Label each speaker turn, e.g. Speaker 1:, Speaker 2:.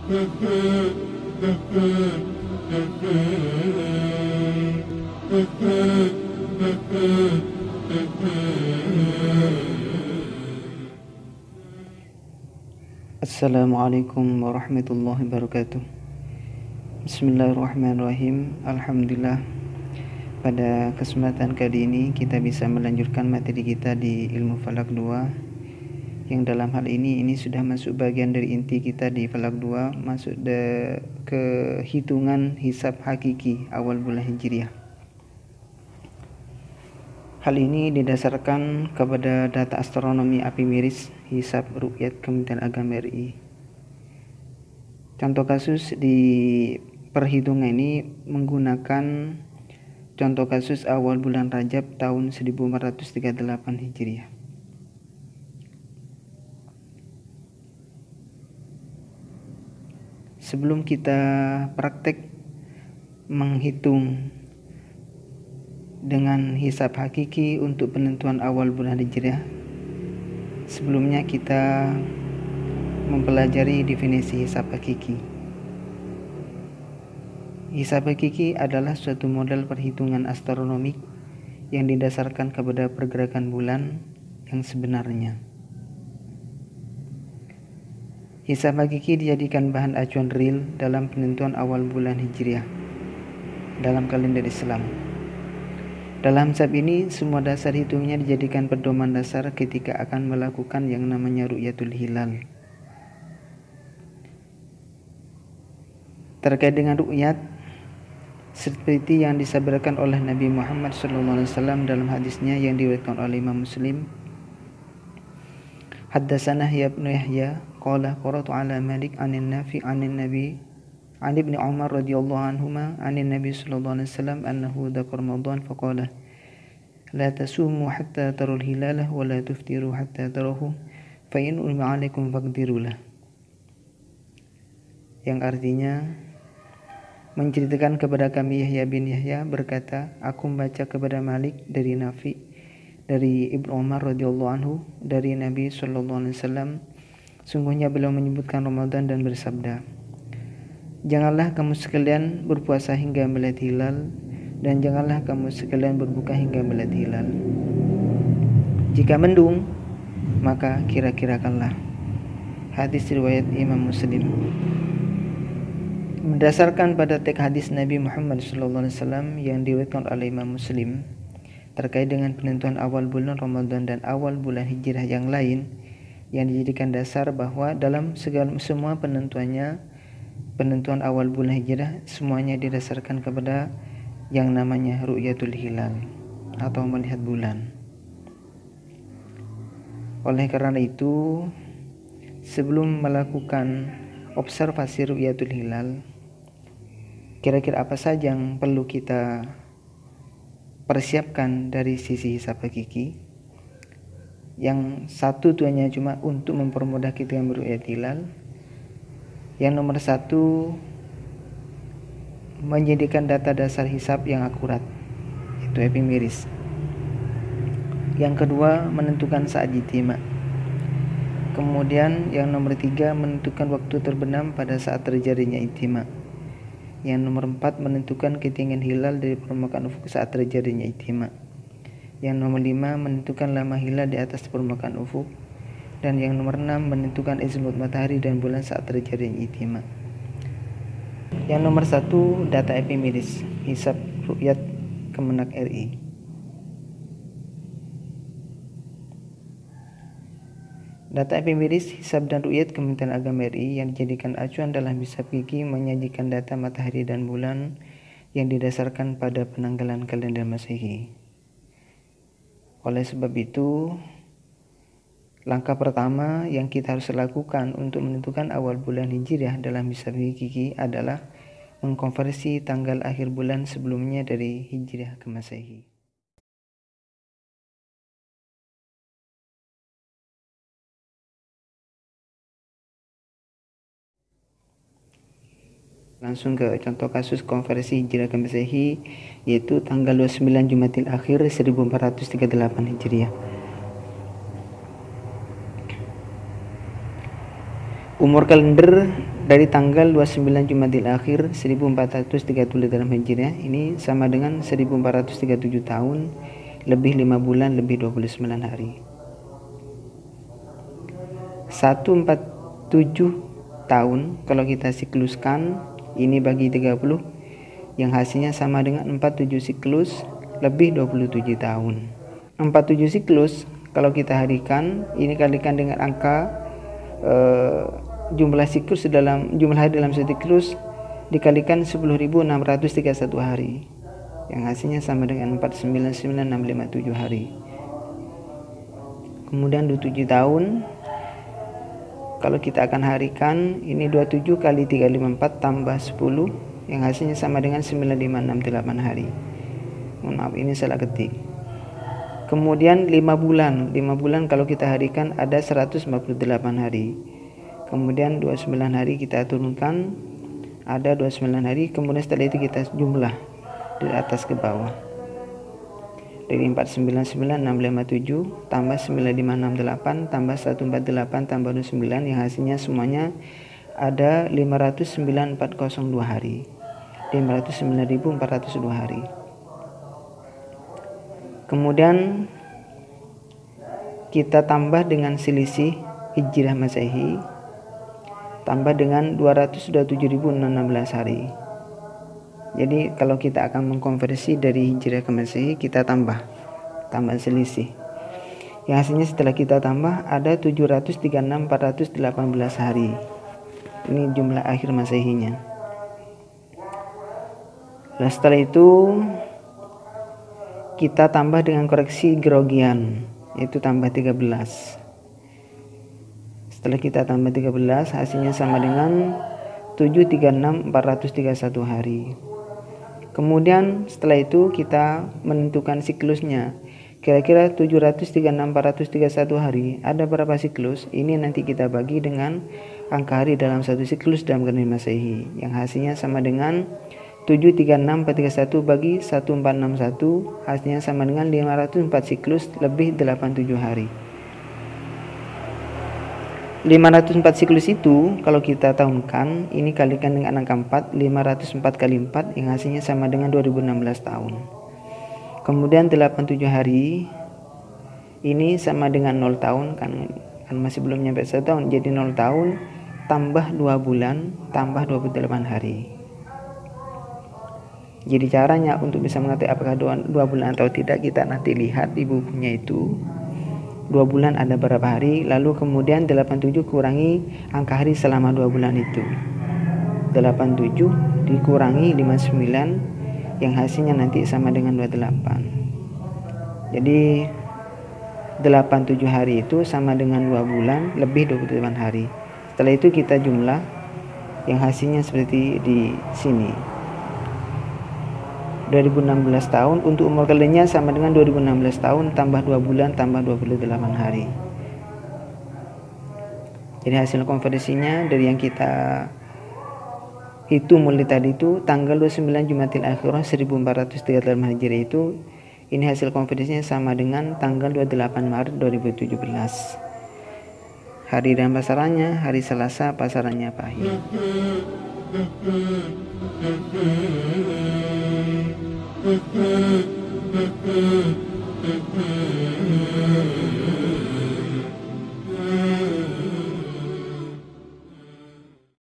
Speaker 1: Assalamualaikum warahmatullahi wabarakatuh. Bismillahirrahmanirrahim. Alhamdulillah, pada kesempatan kali ini kita bisa melanjutkan materi kita di ilmu falak 2, yang dalam hal ini sudah masuk bagian dari inti kita di falak 2, masuk ke hitungan hisab hakiki awal bulan Hijriah. Hal ini didasarkan kepada data astronomi api miris hisab ruqyat Kementerian Agama RI. Contoh kasus di perhitungan ini menggunakan contoh kasus awal bulan Rajab tahun 1438 Hijriah. Sebelum kita praktek menghitung dengan hisab hakiki untuk penentuan awal bulan Hijriah, sebelumnya kita mempelajari definisi hisab hakiki. Hisab hakiki adalah suatu model perhitungan astronomik yang didasarkan kepada pergerakan bulan yang sebenarnya. Hisab hakiki dijadikan bahan acuan real dalam penentuan awal bulan Hijriah dalam kalender Islam. Dalam hisab ini, semua dasar hitungnya dijadikan pedoman dasar ketika akan melakukan yang namanya ru'yatul hilal. Terkait dengan ru'yat, seperti yang disabdakan oleh Nabi Muhammad SAW dalam hadisnya yang diriwayatkan oleh Imam Muslim, Haddatsana Yahya bin Yahya qala qara'tu ala Malik 'anil Nafi' 'anil Nabi 'an Ibnu Umar radhiyallahu anhuma 'anil Nabi sallallahu alaihi wasallam annahu dzakara Ramadan faqala la tasumu hatta tarul hilalah wa la tuftiru hatta tarahu fa in ulma 'alaikum faqdirulah. Yang artinya, menceritakan kepada kami Yahya bin Yahya berkata, aku membaca kepada Malik dari Nafi dari Ibnu Umar radhiyallahu anhu dari Nabi sallallahu alaihi wasallam, sungguhnya beliau menyebutkan Ramadan dan bersabda, janganlah kamu sekalian berpuasa hingga melihat hilal, dan janganlah kamu sekalian berbuka hingga melihat hilal. Jika mendung, maka kira-kirakanlah. Hadis riwayat Imam Muslim. Berdasarkan pada teks hadis Nabi Muhammad SAW yang diriwayatkan oleh Imam Muslim terkait dengan penentuan awal bulan Ramadan dan awal bulan Hijriah yang lain, yang dijadikan dasar bahwa dalam semua penentuan awal bulan Hijriah semuanya didasarkan kepada yang namanya ru'yatul hilal atau melihat bulan. Oleh karena itu, sebelum melakukan observasi ru'yatul hilal, kira-kira apa saja yang perlu kita persiapkan dari sisi hisab hakiki? Yang satu tujuannya cuma untuk mempermudah kita yang ru'yat hilal. Yang nomor satu, menjadikan data dasar hisab yang akurat, itu epimiris. Yang kedua, menentukan saat ijtima. Kemudian yang nomor tiga, menentukan waktu terbenam pada saat terjadinya ijtima. Yang nomor 4, menentukan ketinggian hilal dari permukaan ufuk saat terjadinya ijtima. Yang nomor 5, menentukan lama hilal di atas permukaan ufuk. Dan yang nomor 6, menentukan azimut matahari dan bulan saat terjadinya ijtima. Yang nomor 1, data epimiris, hisab ru'yat Kemenak RI. Data epimiris, hisab dan ru'yat Kementerian Agama RI yang dijadikan acuan dalam hisab hakiki menyajikan data matahari dan bulan yang didasarkan pada penanggalan kalender Masehi. Oleh sebab itu, langkah pertama yang kita harus lakukan untuk menentukan awal bulan Hijriah dalam hisab hakiki adalah mengkonversi tanggal akhir bulan sebelumnya dari Hijriah ke Masehi. Langsung ke contoh kasus konversi Hijriah ke Masehi, yaitu tanggal 29 Jumadil Akhir 1438 Hijriah. Umur kalender dari tanggal 29 Jumadil Akhir 1430 dalam Hijriah, ini sama dengan 1437 tahun lebih 5 bulan lebih 29 hari. 147 tahun kalau kita sikluskan ini bagi 30, yang hasilnya sama dengan 47 siklus lebih 27 tahun. 47 siklus kalau kita harikan, ini kalikan dengan angka jumlah siklus dalam jumlah hari dalam satu siklus dikalikan 10.631 hari, yang hasilnya sama dengan 499.657 hari. Kemudian 27 tahun kalau kita akan harikan, ini 27 kali 354 tambah 10, yang hasilnya sama dengan 9568 hari. Maaf, ini salah ketik. Kemudian 5 bulan kalau kita harikan ada 148 hari. Kemudian 29 hari kita turunkan, ada 29 hari. Kemudian setelah itu kita jumlah dari atas ke bawah, dari 499.657 tambah 9568 tambah 148 tambah 29, yang hasilnya semuanya ada 509.402 hari, 509.402 hari. Kemudian kita tambah dengan selisih Hijriah Masehi, tambah dengan 227.016 hari. Jadi kalau kita akan mengkonversi dari Hijriah ke Masehi, kita tambah selisih. Yang hasilnya setelah kita tambah ada 736.418 hari. Ini jumlah akhir Masehinya. Nah, setelah itu kita tambah dengan koreksi Gregorian, yaitu tambah 13. Setelah kita tambah 13, hasilnya sama dengan 736.431 hari. Kemudian setelah itu kita menentukan siklusnya. Kira-kira 736.431 hari ada berapa siklus? Ini nanti kita bagi dengan angka hari dalam satu siklus dalam kalender Masehi, yang hasilnya sama dengan 736.431 bagi 1461, hasilnya sama dengan 504 siklus lebih 87 hari. 504 siklus itu kalau kita tahunkan, ini kalikan dengan angka 4, 504 kali 4, yang hasilnya sama dengan 2016 tahun. Kemudian 87 hari ini sama dengan 0 tahun, kan masih belum nyampe 1 tahun, jadi 0 tahun tambah 2 bulan tambah 28 hari. Jadi caranya untuk bisa mengetahui apakah 2 bulan atau tidak, kita nanti lihat di bukunya itu 2 bulan ada berapa hari, lalu kemudian 87 kurangi angka hari selama 2 bulan itu. 87 dikurangi 59, yang hasilnya nanti sama dengan 28. Jadi 87 hari itu sama dengan 2 bulan lebih 28 hari. Setelah itu kita jumlah, yang hasilnya seperti di sini. 2016 tahun untuk umur kalendernya sama dengan 2016 tahun tambah 2 bulan tambah 28 hari. Jadi hasil konversinya dari yang kita hitung mulai tadi itu tanggal 29 Jumadil Akhirah 1430 Hijriah itu, ini hasil konversinya sama dengan tanggal 28 Maret 2017. Hari dan pasarannya hari Selasa, pasarannya pahit.